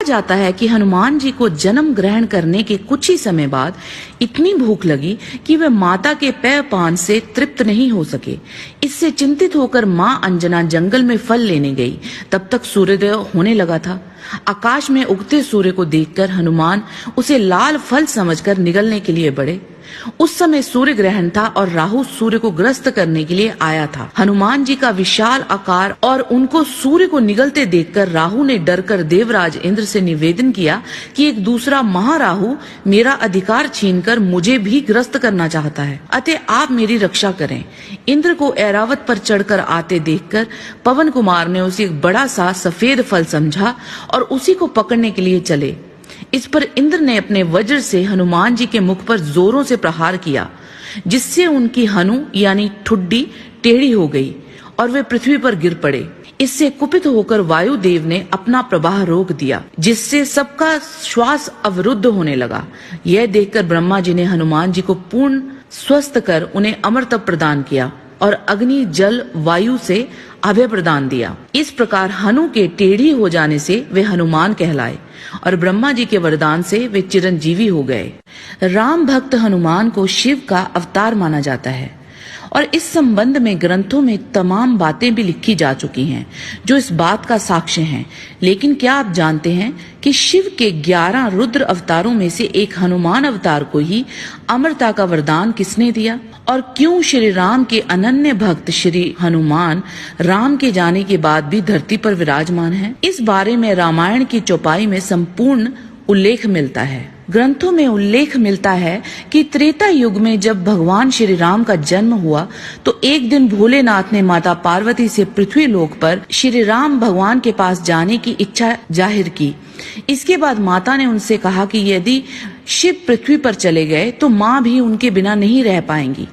जाता है कि हनुमान जी को जन्म ग्रहण करने के कुछ ही समय बाद इतनी भूख लगी कि वे माता के पेय पान से तृप्त नहीं हो सके। इससे चिंतित होकर माँ अंजना जंगल में फल लेने गई। तब तक सूर्योदय होने लगा था। आकाश में उगते सूर्य को देखकर हनुमान उसे लाल फल समझकर निगलने के लिए बढ़े। उस समय सूर्य ग्रहण था और राहु सूर्य को ग्रस्त करने के लिए आया था। हनुमान जी का विशाल आकार और उनको सूर्य को निगलते देखकर राहु ने डरकर देवराज इंद्र से निवेदन किया कि एक दूसरा महाराहु मेरा अधिकार छीनकर मुझे भी ग्रस्त करना चाहता है, अतः आप मेरी रक्षा करें। इंद्र को ऐरावत पर चढ़कर आते देखकर पवन कुमार ने उसे एक बड़ा सा सफेद फल समझा और उसी को पकड़ने के लिए चले। इस पर इंद्र ने अपने वज्र से हनुमान जी के मुख पर जोरों से प्रहार किया, जिससे उनकी हनु यानी ठुड्डी टेढ़ी हो गई और वे पृथ्वी पर गिर पड़े। इससे कुपित होकर वायुदेव ने अपना प्रवाह रोक दिया, जिससे सबका श्वास अवरुद्ध होने लगा। यह देखकर ब्रह्मा जी ने हनुमान जी को पूर्ण स्वस्थ कर उन्हें अमरत्व प्रदान किया और अग्नि जल वायु से अभय प्रदान दिया। इस प्रकार हनु के टेढ़ी हो जाने से वे हनुमान कहलाए और ब्रह्मा जी के वरदान से वे चिरंजीवी हो गए। राम भक्त हनुमान को शिव का अवतार माना जाता है और इस संबंध में ग्रंथों में तमाम बातें भी लिखी जा चुकी हैं जो इस बात का साक्ष्य हैं। लेकिन क्या आप जानते हैं कि शिव के 11 रुद्र अवतारों में से एक हनुमान अवतार को ही अमरता का वरदान किसने दिया? और क्यों श्री राम के अनन्य भक्त श्री हनुमान राम के जाने के बाद भी धरती पर विराजमान हैं? इस बारे में रामायण की चौपाई में संपूर्ण उल्लेख मिलता है। ग्रंथों में उल्लेख मिलता है कि त्रेता युग में जब भगवान श्री राम का जन्म हुआ तो एक दिन भोलेनाथ ने माता पार्वती से पृथ्वी लोक पर श्री राम भगवान के पास जाने की इच्छा जाहिर की। इसके बाद माता ने उनसे कहा कि यदि शिव पृथ्वी पर चले गए तो माँ भी उनके बिना नहीं रह पाएंगी।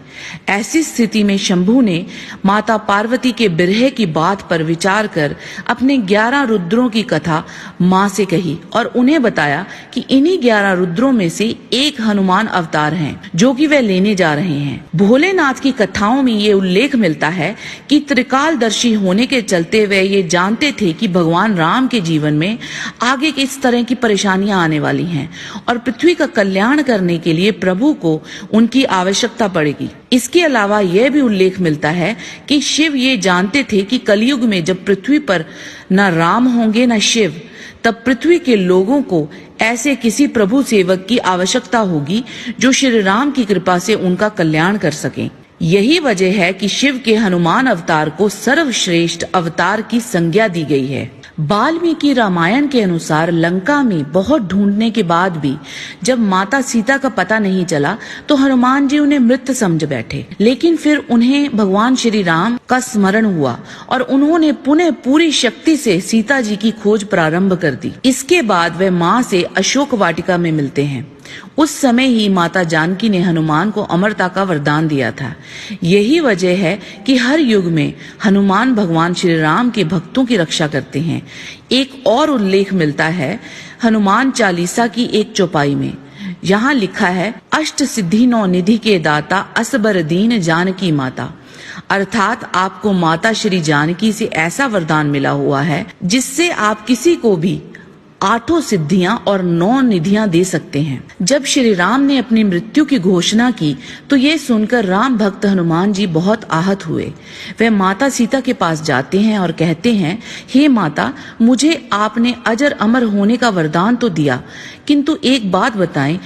ऐसी स्थिति में शंभू ने माता पार्वती के बिरह की बात पर विचार कर अपने 11 रुद्रों की कथा माँ से कही और उन्हें बताया कि इन्हीं 11 रुद्रों में से एक हनुमान अवतार हैं जो कि वे लेने जा रहे हैं। भोलेनाथ की कथाओं में ये उल्लेख मिलता है कि त्रिकालदर्शी होने के चलते वे ये जानते थे कि भगवान राम के जीवन में आगे इस तरह की परेशानियां आने वाली हैं और पृथ्वी का कल्याण करने के लिए प्रभु को उनकी आवश्यकता पड़ेगी। इसके अलावा यह भी उल्लेख मिलता है कि शिव ये जानते थे कि कलयुग में जब पृथ्वी पर न राम होंगे न शिव, तब पृथ्वी के लोगों को ऐसे किसी प्रभु सेवक की आवश्यकता होगी जो श्री राम की कृपा से उनका कल्याण कर सके। यही वजह है कि शिव के हनुमान अवतार को सर्वश्रेष्ठ अवतार की संज्ञा दी गई है। वाल्मीकि रामायण के अनुसार लंका में बहुत ढूंढने के बाद भी जब माता सीता का पता नहीं चला तो हनुमान जी उन्हें मृत समझ बैठे। लेकिन फिर उन्हें भगवान श्री राम का स्मरण हुआ और उन्होंने पुनः पूरी शक्ति से सीता जी की खोज प्रारंभ कर दी। इसके बाद वे माँ से अशोक वाटिका में मिलते हैं। उस समय ही माता जानकी ने हनुमान को अमरता का वरदान दिया था। यही वजह है कि हर युग में हनुमान भगवान श्री राम के भक्तों की रक्षा करते हैं। एक और उल्लेख मिलता है हनुमान चालीसा की एक चौपाई में। यहाँ लिखा है, अष्ट सिद्धि नौ निधि के दाता असबर दीन जानकी माता। अर्थात आपको माता श्री जानकी से ऐसा वरदान मिला हुआ है जिससे आप किसी को भी 8 सिद्धियां और 9 निधियां दे सकते हैं। जब श्री राम ने अपनी मृत्यु की घोषणा की तो ये सुनकर राम भक्त हनुमान जी बहुत आहत हुए। वे माता सीता के पास जाते हैं और कहते हैं, हे माता, मुझे आपने अजर अमर होने का वरदान तो दिया, किंतु एक बात बताएं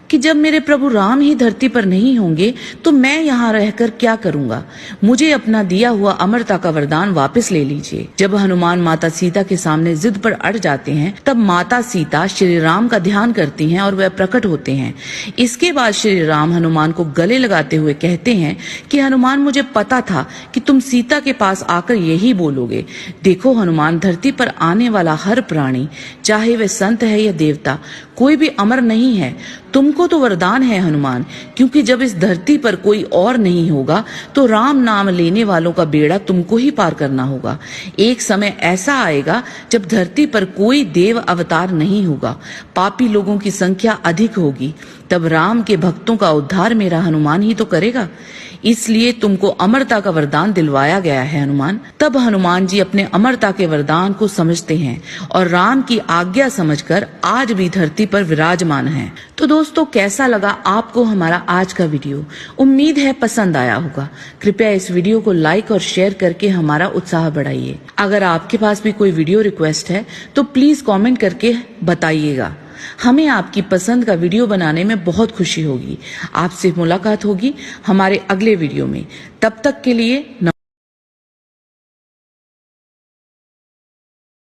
कि जब मेरे प्रभु राम ही धरती पर नहीं होंगे तो मैं यहाँ रहकर क्या करूंगा? मुझे अपना दिया हुआ अमरता का वरदान वापस ले लीजिए। जब हनुमान माता सीता के सामने जिद पर अड़ जाते हैं तब माता सीता श्री राम का ध्यान करती हैं और वह प्रकट होते हैं। इसके बाद श्री राम हनुमान को गले लगाते हुए कहते हैं कि हनुमान, मुझे पता था कि तुम सीता के पास आकर यही बोलोगे। देखो हनुमान, धरती पर आने वाला हर प्राणी, चाहे वह संत है या देवता, कोई भी अमर नहीं है। तुमको तो वरदान है हनुमान, क्योंकि जब इस धरती पर कोई और नहीं होगा तो राम नाम लेने वालों का बेड़ा तुमको ही पार करना होगा। एक समय ऐसा आएगा जब धरती पर कोई देव अवतार नहीं होगा, पापी लोगों की संख्या अधिक होगी, तब राम के भक्तों का उद्धार मेरा हनुमान ही तो करेगा। इसलिए तुमको अमरता का वरदान दिलवाया गया है हनुमान। तब हनुमान जी अपने अमरता के वरदान को समझते हैं और राम की आज्ञा समझकर आज भी धरती पर विराजमान हैं। तो दोस्तों, कैसा लगा आपको हमारा आज का वीडियो? उम्मीद है पसंद आया होगा। कृपया इस वीडियो को लाइक और शेयर करके हमारा उत्साह बढ़ाइए। अगर आपके पास भी कोई वीडियो रिक्वेस्ट है तो प्लीज कमेंट करके बताइएगा। हमें आपकी पसंद का वीडियो बनाने में बहुत खुशी होगी। आपसे मुलाकात होगी हमारे अगले वीडियो में। तब तक के लिए